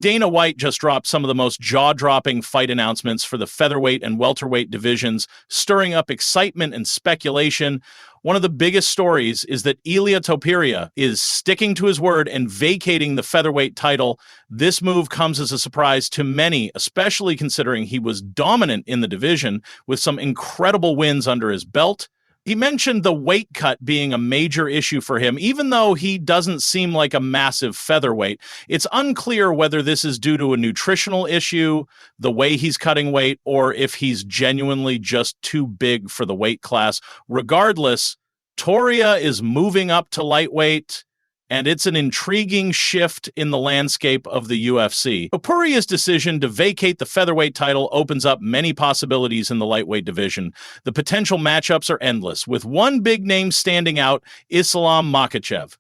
Dana White just dropped some of the most jaw-dropping fight announcements for the featherweight and welterweight divisions, stirring up excitement and speculation. One of the biggest stories is that Ilia Topuria is sticking to his word and vacating the featherweight title. This move comes as a surprise to many, especially considering he was dominant in the division with some incredible wins under his belt. He mentioned the weight cut being a major issue for him, even though he doesn't seem like a massive featherweight. It's unclear whether this is due to a nutritional issue, the way he's cutting weight, or if he's genuinely just too big for the weight class. Regardless, Topuria is moving up to lightweight, and it's an intriguing shift in the landscape of the UFC. Topuria's decision to vacate the featherweight title opens up many possibilities in the lightweight division. The potential matchups are endless, with one big name standing out, Islam Makhachev.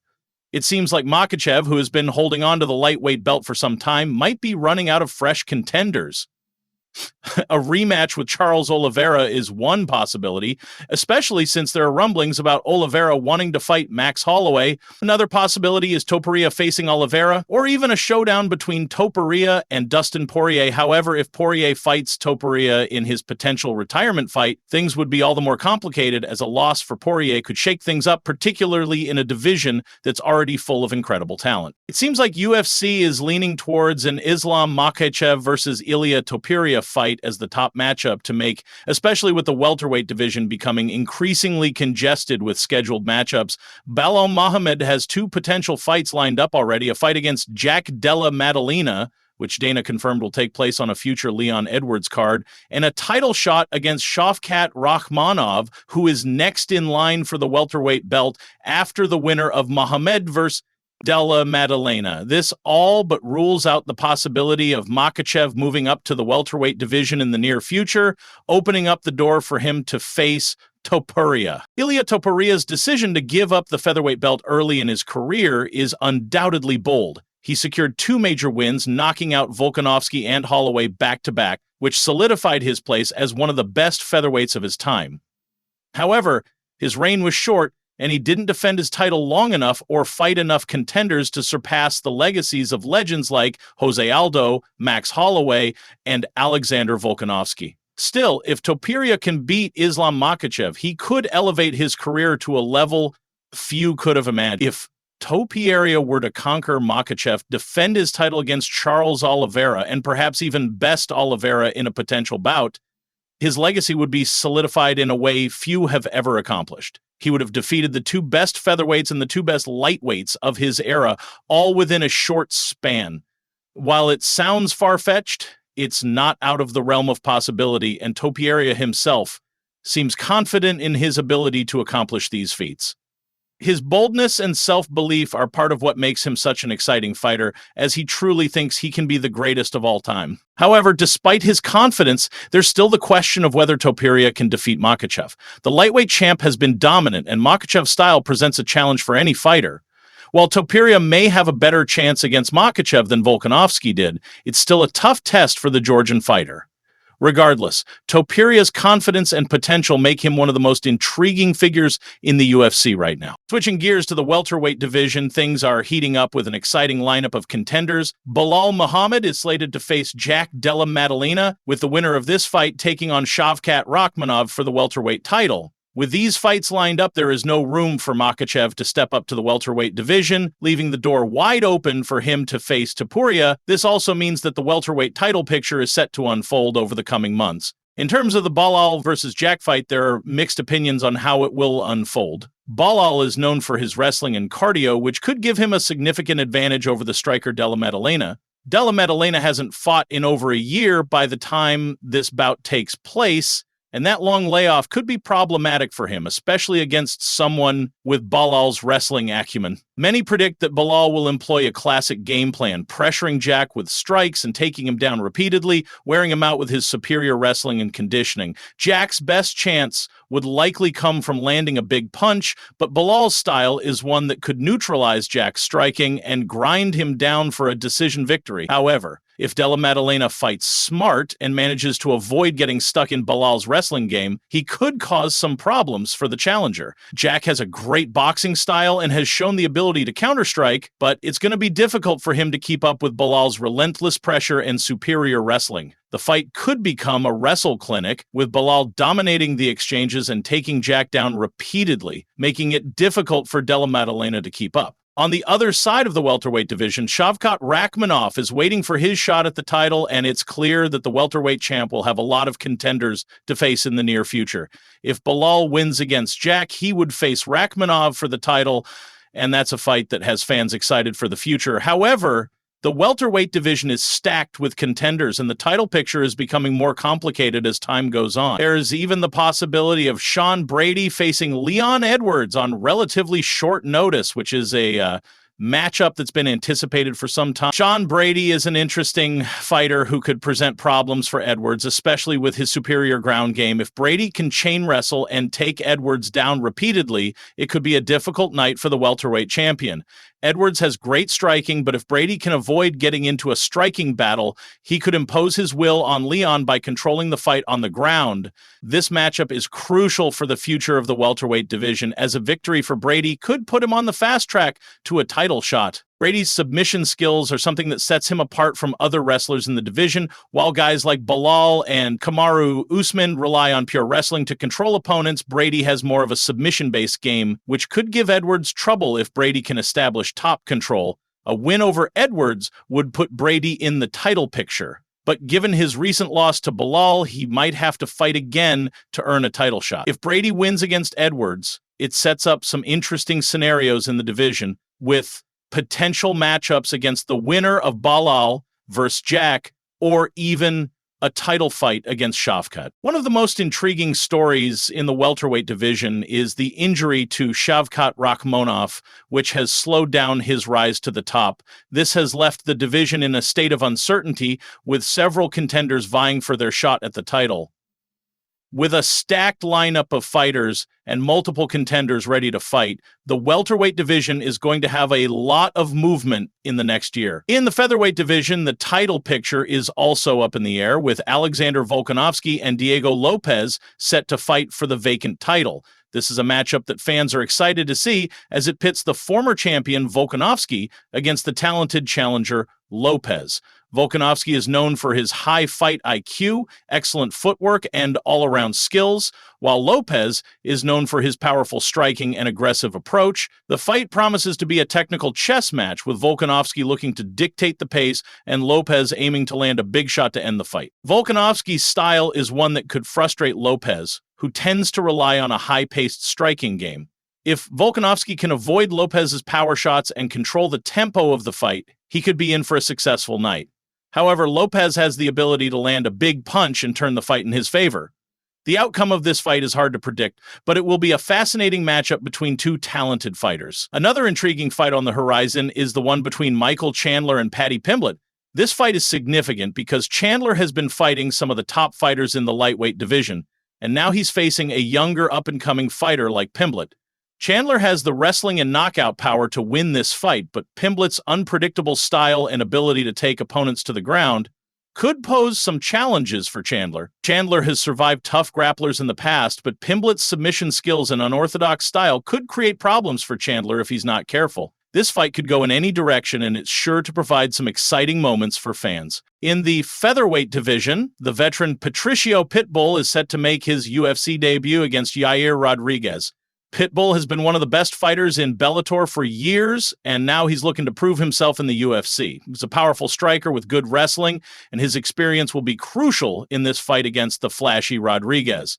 It seems like Makhachev, who has been holding on to the lightweight belt for some time, might be running out of fresh contenders. A rematch with Charles Oliveira is one possibility, especially since there are rumblings about Oliveira wanting to fight Max Holloway. Another possibility is Topuria facing Oliveira, or even a showdown between Topuria and Dustin Poirier. However, if Poirier fights Topuria in his potential retirement fight, things would be all the more complicated, as a loss for Poirier could shake things up, particularly in a division that's already full of incredible talent. It seems like UFC is leaning towards an Islam Makhachev versus Ilia Topuria fight as the top matchup to make, especially with the welterweight division becoming increasingly congested with scheduled matchups. Belal Muhammad has two potential fights lined up already, a fight against Jack Della Maddalena, which Dana confirmed will take place on a future Leon Edwards card, and a title shot against Shavkat Rakhmonov, who is next in line for the welterweight belt after the winner of Muhammad versus Della Maddalena. This all but rules out the possibility of Makhachev moving up to the welterweight division in the near future, opening up the door for him to face Topuria. Ilia Topuria's decision to give up the featherweight belt early in his career is undoubtedly bold. He secured two major wins, knocking out Volkanovski and Holloway back-to-back, which solidified his place as one of the best featherweights of his time. However, his reign was short, and he didn't defend his title long enough or fight enough contenders to surpass the legacies of legends like Jose Aldo, Max Holloway, and Alexander Volkanovski. Still, if Topuria can beat Islam Makhachev, he could elevate his career to a level few could have imagined. If Topuria were to conquer Makhachev, defend his title against Charles Oliveira, and perhaps even best Oliveira in a potential bout, his legacy would be solidified in a way few have ever accomplished. He would have defeated the two best featherweights and the two best lightweights of his era, all within a short span. While it sounds far-fetched, it's not out of the realm of possibility, and Topuria himself seems confident in his ability to accomplish these feats. His boldness and self-belief are part of what makes him such an exciting fighter, as he truly thinks he can be the greatest of all time. However, despite his confidence, there's still the question of whether Topuria can defeat Makhachev. The lightweight champ has been dominant, and Makhachev's style presents a challenge for any fighter. While Topuria may have a better chance against Makhachev than Volkanovski did, it's still a tough test for the Georgian fighter. Regardless, Topuria's confidence and potential make him one of the most intriguing figures in the UFC right now. Switching gears to the welterweight division, things are heating up with an exciting lineup of contenders. Belal Muhammad is slated to face Jack Della Maddalena, with the winner of this fight taking on Shavkat Rakhmonov for the welterweight title. With these fights lined up, there is no room for Makhachev to step up to the welterweight division, leaving the door wide open for him to face Topuria. This also means that the welterweight title picture is set to unfold over the coming months. In terms of the Belal versus Jack fight, there are mixed opinions on how it will unfold. Belal is known for his wrestling and cardio, which could give him a significant advantage over the striker Della Maddalena. Della Maddalena hasn't fought in over a year by the time this bout takes place, and that long layoff could be problematic for him, especially against someone with Belal's wrestling acumen. Many predict that Belal will employ a classic game plan, pressuring Jack with strikes and taking him down repeatedly, wearing him out with his superior wrestling and conditioning. Jack's best chance would likely come from landing a big punch, but Belal's style is one that could neutralize Jack's striking and grind him down for a decision victory. However, if Della Maddalena fights smart and manages to avoid getting stuck in Belal's wrestling game, he could cause some problems for the challenger. Jack has a great boxing style and has shown the ability to counterstrike, but it's going to be difficult for him to keep up with Belal's relentless pressure and superior wrestling. The fight could become a wrestle clinic, with Belal dominating the exchanges and taking Jack down repeatedly, making it difficult for Della Maddalena to keep up. On the other side of the welterweight division, Shavkat Rakhmonov is waiting for his shot at the title, and it's clear that the welterweight champ will have a lot of contenders to face in the near future. If Belal wins against Jack, he would face Rakhmonov for the title, and that's a fight that has fans excited for the future. However, the welterweight division is stacked with contenders, and the title picture is becoming more complicated as time goes on. There's even the possibility of Sean Brady facing Leon Edwards on relatively short notice, which is a matchup that's been anticipated for some time. Sean Brady is an interesting fighter who could present problems for Edwards, especially with his superior ground game. If Brady can chain wrestle and take Edwards down repeatedly, it could be a difficult night for the welterweight champion. Edwards has great striking, but if Brady can avoid getting into a striking battle, he could impose his will on Leon by controlling the fight on the ground. This matchup is crucial for the future of the welterweight division, as a victory for Brady could put him on the fast track to a title shot. Brady's submission skills are something that sets him apart from other wrestlers in the division, while guys like Belal and Kamaru Usman rely on pure wrestling to control opponents. Brady has more of a submission-based game, which could give Edwards trouble if Brady can establish top control. A win over Edwards would put Brady in the title picture, but given his recent loss to Belal, he might have to fight again to earn a title shot. If Brady wins against Edwards, it sets up some interesting scenarios in the division, with potential matchups against the winner of Belal versus Jack, or even a title fight against Shavkat. One of the most intriguing stories in the welterweight division is the injury to Shavkat Rakhmonov, which has slowed down his rise to the top. This has left the division in a state of uncertainty, with several contenders vying for their shot at the title. With a stacked lineup of fighters and multiple contenders ready to fight, the welterweight division is going to have a lot of movement in the next year. In the featherweight division, the title picture is also up in the air, with Alexander Volkanovski and Diego Lopes set to fight for the vacant title. This is a matchup that fans are excited to see, as it pits the former champion Volkanovski against the talented challenger Lopes. Volkanovski is known for his high fight IQ, excellent footwork, and all-around skills, while Lopes is known for his powerful striking and aggressive approach. The fight promises to be a technical chess match, with Volkanovski looking to dictate the pace and Lopes aiming to land a big shot to end the fight. Volkanovski's style is one that could frustrate Lopes, who tends to rely on a high-paced striking game. If Volkanovski can avoid Lopes's power shots and control the tempo of the fight, he could be in for a successful night. However, Lopes has the ability to land a big punch and turn the fight in his favor. The outcome of this fight is hard to predict, but it will be a fascinating matchup between two talented fighters. Another intriguing fight on the horizon is the one between Michael Chandler and Paddy Pimblett. This fight is significant because Chandler has been fighting some of the top fighters in the lightweight division, and now he's facing a younger up-and-coming fighter like Pimblett. Chandler has the wrestling and knockout power to win this fight, but Pimblett's unpredictable style and ability to take opponents to the ground could pose some challenges for Chandler. Chandler has survived tough grapplers in the past, but Pimblett's submission skills and unorthodox style could create problems for Chandler if he's not careful. This fight could go in any direction, and it's sure to provide some exciting moments for fans. In the featherweight division, the veteran Patricio Pitbull is set to make his UFC debut against Yair Rodriguez. Pitbull has been one of the best fighters in Bellator for years, and now he's looking to prove himself in the UFC. He's a powerful striker with good wrestling, and his experience will be crucial in this fight against the flashy Rodriguez.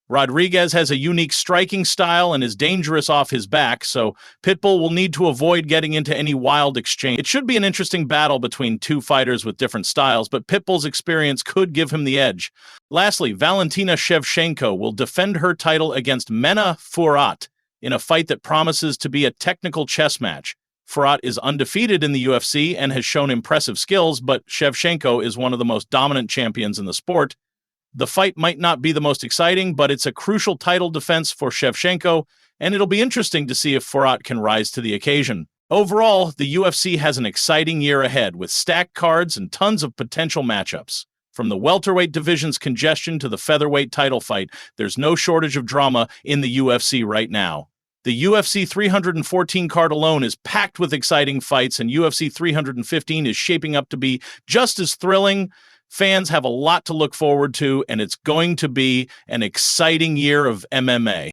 Rodriguez has a unique striking style and is dangerous off his back, so Pitbull will need to avoid getting into any wild exchange. It should be an interesting battle between two fighters with different styles, but Pitbull's experience could give him the edge. Lastly, Valentina Shevchenko will defend her title against Mena Furat in a fight that promises to be a technical chess match. Furat is undefeated in the UFC and has shown impressive skills, but Shevchenko is one of the most dominant champions in the sport. The fight might not be the most exciting, but it's a crucial title defense for Shevchenko, and it'll be interesting to see if Forat can rise to the occasion. Overall, the UFC has an exciting year ahead with stacked cards and tons of potential matchups. From the welterweight division's congestion to the featherweight title fight, there's no shortage of drama in the UFC right now. The UFC 314 card alone is packed with exciting fights, and UFC 315 is shaping up to be just as thrilling. Fans have a lot to look forward to, and it's going to be an exciting year of MMA.